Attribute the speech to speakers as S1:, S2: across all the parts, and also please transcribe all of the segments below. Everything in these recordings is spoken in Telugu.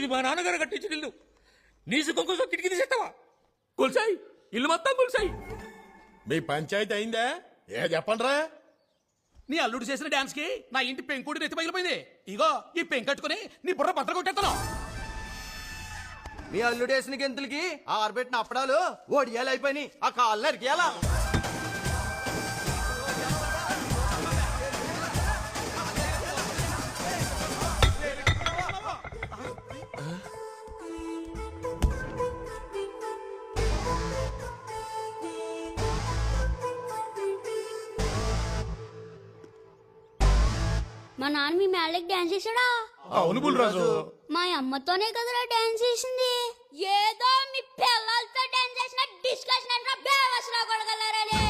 S1: ఇది మా నాన్నగారు కట్టించిన ఇల్లు. నీసు కొంచెం కిటికీ తీసేస్తావా? కొలిసాయి ఇల్లు మొత్తం కొలిసాయి.
S2: మీ పంచాయతీ అయిందా? చెప్పండ్రా.
S3: నీ అల్లుడు చేసిన డాన్స్ కి నా ఇంటి పెంకుడి నెత్తి పగిలిపోయింది. ఇగో ఈ పెంకట్టుకుని నీ బుర్ర బద్దలు కొట్టేస్తాను.
S4: మీ అల్లుడేసిన గెంతులకి ఆరబెట్టిన అప్పడాలు ఒడియాలు అయిపోయి ఆ కాళ్ళు నరికేయాలా?
S5: మా నాన్న మీ మేళ్ళకి డాన్స్ చేశాడా?
S2: అవును బుల్రాజు.
S5: మా అమ్మతోనే కదరా డాన్స్ చేసింది. ఏదో మీ పిల్లలతో డాన్స్ చేసిన డిస్కషన్ అంటే బేవసరా కొడగలరని.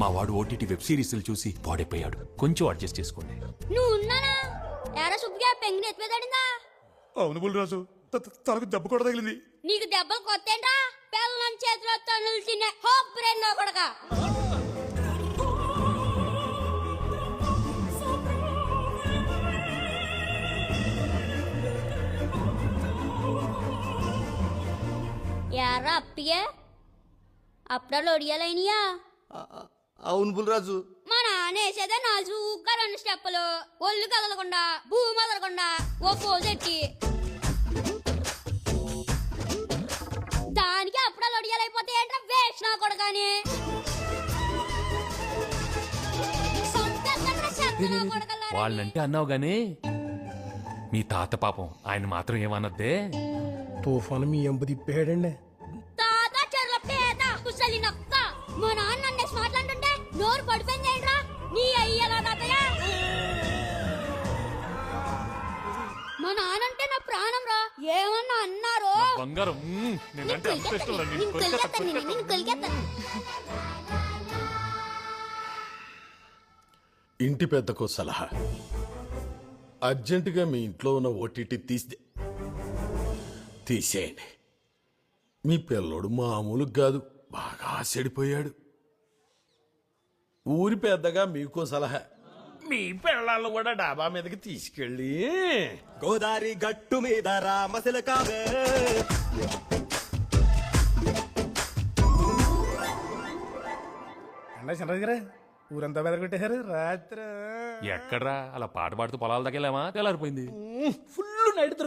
S1: మా వాడు ఓటీటీ వెబ్ సిరీస్లు చూసి పాడైపోయాడు. కొంచెం అడ్జస్ట్ చేసుకోండి.
S5: నువ్వు ఉన్నానా? ఎరా సుబ్బిగా పెంగిని ఎత్తివేదాడిందా?
S2: అవును బుల్రాజు, తనకు దెబ్బ కూడా తగిలింది.
S5: నీకు దెబ్బలు కొత్తేంటా? పిల్లం చేతిలో తన్నులు తినే హోప్రెన్నో కొడగా. యారా అప్పిగే అప్పుడాలు ఒడియాలైనయా?
S4: అవును బుల్రాజు.
S5: మా నాన్న వేసేదే నాజుగా 2 స్టెప్పులు, ఒళ్ళు కదలకుండా భూమి వదలకుండా ఓ పోజు ఎట్టి దానికి అప్పుడాలు ఒడియాలైపోతే ఏంట్రా వేసిన కొడగాని.
S1: వాళ్ళంటే అన్నావు గానీ మీ తాత పాపం ఆయన మాత్రం ఏమన్నద్దే?
S6: తుఫాను మీ ఎంపు తిప్పేయండి.
S5: తాత చెర్ల పేద కుసలి నక్క. మా నాన్న నన్ను మాట్లాడుతుంటే నోరు పడిపోయింది ఏంట్రా నీ అయ్యలా తాతయ్య. మా నానంటే నా ప్రాణం రా. ఏమన్నా అన్నారో
S1: బంగారం. నేనంటే అంత ఇష్టం రా నీకు.
S2: ఇంటి పెద్దకో సలహా, అర్జెంటుగా మీ ఇంట్లో ఉన్న ఓటీటీ తీసేయండి. మీ పిల్లోడు మామూలు కాదు, బాగా చెడిపోయాడు. ఊరి పెద్దగా మీకో సలహా, మీ పిల్లలు కూడా డాబా మీదకి తీసుకెళ్ళి
S4: గోదారి గట్టు మీద రామశిల కావే
S6: చిన్నరాజు గారే ఊరంతా బెదరగొట్టేశారు రాత్రి.
S1: ఎక్కడ్రా అలా పాట పాడుతూ పొలాల దగ్గర తెల్లారిపోయింది.
S6: Full night